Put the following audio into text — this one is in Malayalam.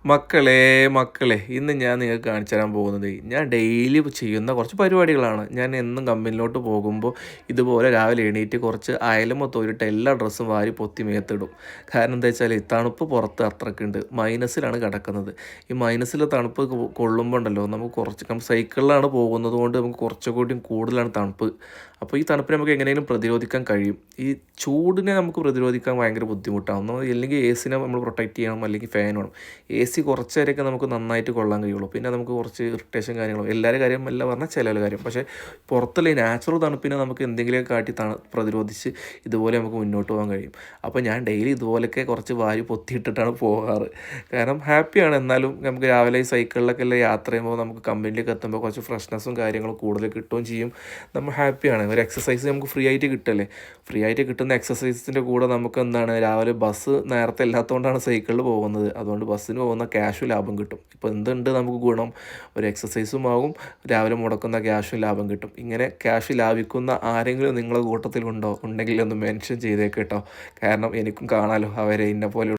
മക്കളെ മക്കളെ ഇന്ന് ഞാൻ നിങ്ങൾക്ക് കാണിച്ചു തരാൻ പോകുന്നത് ഞാൻ ഡെയിലി ചെയ്യുന്ന കുറച്ച് പരിപാടികളാണ്. ഞാൻ എന്നും കമ്പനിയിലോട്ട് പോകുമ്പോൾ ഇതുപോലെ രാവിലെ എണീറ്റ് കുറച്ച് അയലുമ്മ തോരിട്ട് എല്ലാ ഡ്രസ്സും വാരി പൊത്തി മേത്തിടും. കാരണം എന്താ വെച്ചാൽ തണുപ്പ് പുറത്ത് അത്രയ്ക്കുണ്ട്, മൈനസിലാണ് കിടക്കുന്നത്. ഈ മൈനസിലെ തണുപ്പ് കൊള്ളുമ്പോൾ ഉണ്ടല്ലോ നമുക്ക് നമ്മൾ സൈക്കിളിലാണ് പോകുന്നത് കൊണ്ട് നമുക്ക് കുറച്ചുകൂടി കൂടുതലാണ് തണുപ്പ്. അപ്പോൾ ഈ തണുപ്പിനെ നമുക്ക് എങ്ങനെയും പ്രതിരോധിക്കാൻ കഴിയും. ഈ ചൂടിനെ നമുക്ക് പ്രതിരോധിക്കാൻ ഭയങ്കര ബുദ്ധിമുട്ടാണ്. അല്ലെങ്കിൽ എ സിനെ നമ്മൾ പ്രൊട്ടക്റ്റ് ചെയ്യണം, അല്ലെങ്കിൽ ഫാൻ വേണം. എ സി കുറച്ച് നേരമൊക്കെ നമുക്ക് നന്നായിട്ട് കൊള്ളാൻ കഴിയുള്ളൂ. പിന്നെ നമുക്ക് കുറച്ച് ഇറിറ്റേഷൻ കാര്യങ്ങളും എല്ലാവരുടെ കാര്യം അല്ല പറഞ്ഞാൽ ചില കാര്യം. പക്ഷേ പുറത്തുള്ള ഈ നാച്ചുറൽ തണുപ്പിനെ നമുക്ക് എന്തെങ്കിലുമൊക്കെ കാട്ടി പ്രതിരോധിച്ച് ഇതുപോലെ നമുക്ക് മുന്നോട്ട് പോകാൻ കഴിയും. അപ്പോൾ ഞാൻ ഡെയിലി ഇതുപോലെയൊക്കെ കുറച്ച് വാരി പൊത്തിയിട്ടിട്ടാണ് പോകാറ്. കാരണം ഹാപ്പിയാണ്. എന്നാലും നമുക്ക് രാവിലെ ഈ സൈക്കിളിലൊക്കെ എല്ലാം യാത്ര ചെയ്യുമ്പോൾ നമുക്ക് കമ്പനിയിലേക്ക് എത്തുമ്പോൾ കുറച്ച് ഫ്രഷ്നെസ്സും കാര്യങ്ങളും കൂടുതൽ കിട്ടുകയും ചെയ്യും. നമ്മൾ ഹാപ്പിയാണ്. ഒരു എക്സസൈസ് നമുക്ക് ഫ്രീ ആയിട്ട് കിട്ടല്ലേ. ഫ്രീ ആയിട്ട് കിട്ടുന്ന എക്സസൈസിൻ്റെ കൂടെ നമുക്ക് എന്താണ്, രാവിലെ ബസ് നേരത്തെ ഇല്ലാത്തതുകൊണ്ടാണ് സൈക്കിളിൽ പോകുന്നത്. അതുകൊണ്ട് ബസ്സിന് പോകുന്ന ക്യാഷും ലാഭം കിട്ടും. ഇപ്പോൾ എന്തുണ്ട് നമുക്ക് ഗുണം, ഒരു എക്സസൈസും ആകും, രാവിലെ മുടക്കുന്ന ക്യാഷും ലാഭം കിട്ടും. ഇങ്ങനെ ക്യാഷ് ലാഭിക്കുന്ന ആരെങ്കിലും നിങ്ങളുടെ കൂട്ടത്തിലുണ്ടോ? ഉണ്ടെങ്കിൽ ഒന്ന് മെൻഷൻ ചെയ്തേക്ക് കേട്ടോ. കാരണം എനിക്കും കാണാമല്ലോ അവരെ ഇന്ന പോലെ